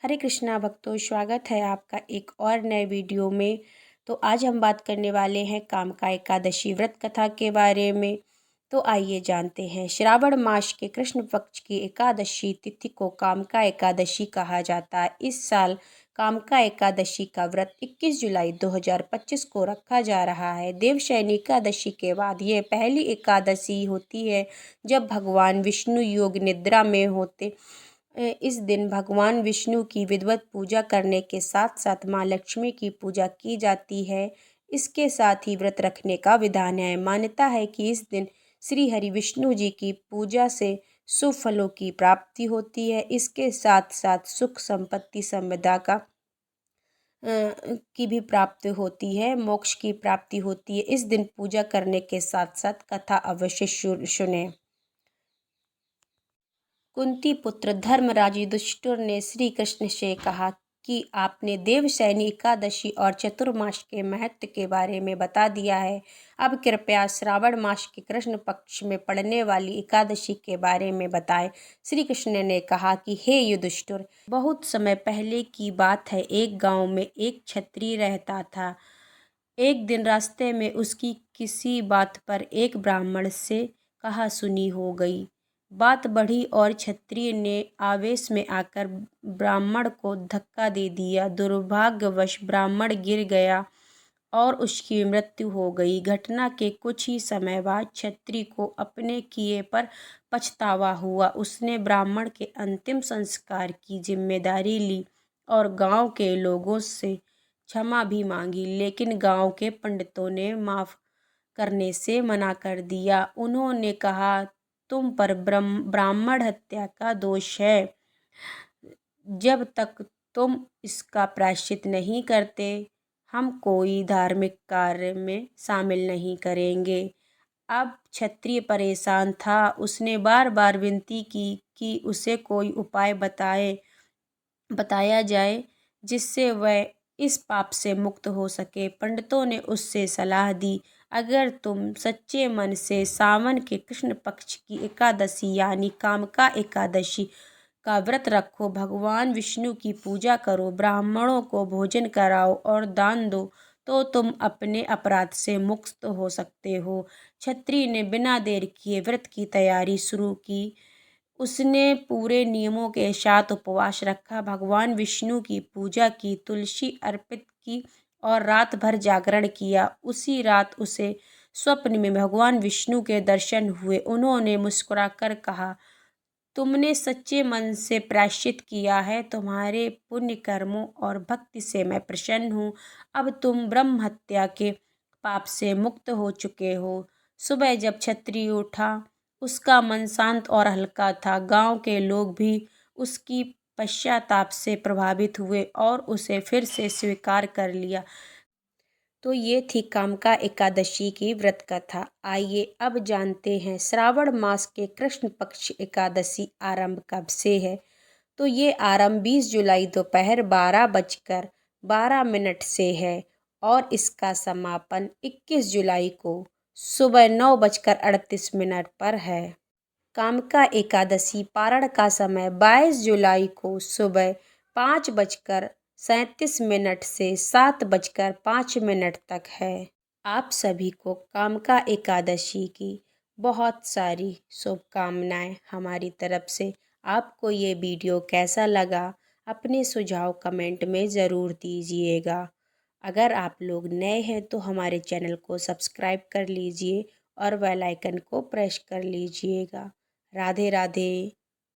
हरे कृष्णा भक्तों, स्वागत है आपका एक और नए वीडियो में। तो आज हम बात करने वाले हैं कामका एकादशी व्रत कथा के बारे में। तो आइए जानते हैं। श्रावण मास के कृष्ण पक्ष की एकादशी तिथि को कामका एकादशी कहा जाता है। इस साल कामका एकादशी का व्रत 21 जुलाई 2025 को रखा जा रहा है। देवशयनी एकादशी के बाद यह पहली एकादशी होती है जब भगवान विष्णु योग निद्रा में होते। इस दिन भगवान विष्णु की विधिवत पूजा करने के साथ साथ माँ लक्ष्मी की पूजा की जाती है। इसके साथ ही व्रत रखने का विधान है। मान्यता है कि इस दिन श्री हरि विष्णु जी की पूजा से शुभ फलों की प्राप्ति होती है। इसके साथ साथ सुख संपत्ति संपदा की भी प्राप्ति होती है, मोक्ष की प्राप्ति होती है। इस दिन पूजा करने के साथ साथ कथा अवश्य सुने। कुंती पुत्र धर्मराज युधिष्ठिर ने श्री कृष्ण से कहा कि आपने देवशयनी एकादशी और चतुर्मास के महत्व के बारे में बता दिया है। अब कृपया श्रावण मास के कृष्ण पक्ष में पड़ने वाली एकादशी के बारे में बताएं। श्री कृष्ण ने कहा कि हे युधिष्ठिर, बहुत समय पहले की बात है। एक गांव में एक क्षत्रिय रहता था। एक दिन रास्ते में उसकी किसी बात पर एक ब्राह्मण से कहा सुनी हो गई। बात बढ़ी और क्षत्रिय ने आवेश में आकर ब्राह्मण को धक्का दे दिया। दुर्भाग्यवश ब्राह्मण गिर गया और उसकी मृत्यु हो गई। घटना के कुछ ही समय बाद क्षत्रिय को अपने किए पर पछतावा हुआ। उसने ब्राह्मण के अंतिम संस्कार की जिम्मेदारी ली और गांव के लोगों से क्षमा भी मांगी, लेकिन गांव के पंडितों ने माफ करने से मना कर दिया। उन्होंने कहा, तुम पर ब्राह्मण हत्या का दोष है। जब तक तुम इसका प्रायश्चित नहीं करते, हम कोई धार्मिक कार्य में शामिल नहीं करेंगे। अब क्षत्रिय परेशान था। उसने बार बार विनती की कि उसे कोई उपाय बताया जाए जिससे वह इस पाप से मुक्त हो सके। पंडितों ने उससे सलाह दी, अगर तुम सच्चे मन से सावन के कृष्ण पक्ष की एकादशी यानी कामका एकादशी का व्रत रखो, भगवान विष्णु की पूजा करो, ब्राह्मणों को भोजन कराओ और दान दो, तो तुम अपने अपराध से मुक्त हो सकते हो। क्षत्रिय ने बिना देर किए व्रत की तैयारी शुरू की। उसने पूरे नियमों के साथ उपवास रखा, भगवान विष्णु की पूजा की, तुलसी अर्पित की और रात भर जागरण किया। उसी रात उसे स्वप्न में भगवान विष्णु के दर्शन हुए। उन्होंने मुस्कुराकर कहा, तुमने सच्चे मन से प्रायश्चित किया है। तुम्हारे पुण्य कर्मों और भक्ति से मैं प्रसन्न हूँ। अब तुम ब्रह्म हत्या के पाप से मुक्त हो चुके हो। सुबह जब क्षत्रिय उठा, उसका मन शांत और हल्का था। गांव के लोग भी उसकी पश्चाताप से प्रभावित हुए और उसे फिर से स्वीकार कर लिया। तो ये थी कामका एकादशी की व्रत कथा। आइए अब जानते हैं श्रावण मास के कृष्ण पक्ष एकादशी आरंभ कब से है। तो ये आरंभ 20 जुलाई दोपहर 12:12 से है और इसका समापन 21 जुलाई को सुबह 9:38 पर है। कामका एकादशी पारण का समय 22 जुलाई को सुबह 5:37 से 7:05 तक है। आप सभी को कामका एकादशी की बहुत सारी शुभकामनाएं हमारी तरफ से। आपको ये वीडियो कैसा लगा, अपने सुझाव कमेंट में ज़रूर दीजिएगा। अगर आप लोग नए हैं तो हमारे चैनल को सब्सक्राइब कर लीजिए और बेल आइकन को प्रेस कर लीजिएगा। राधे राधे।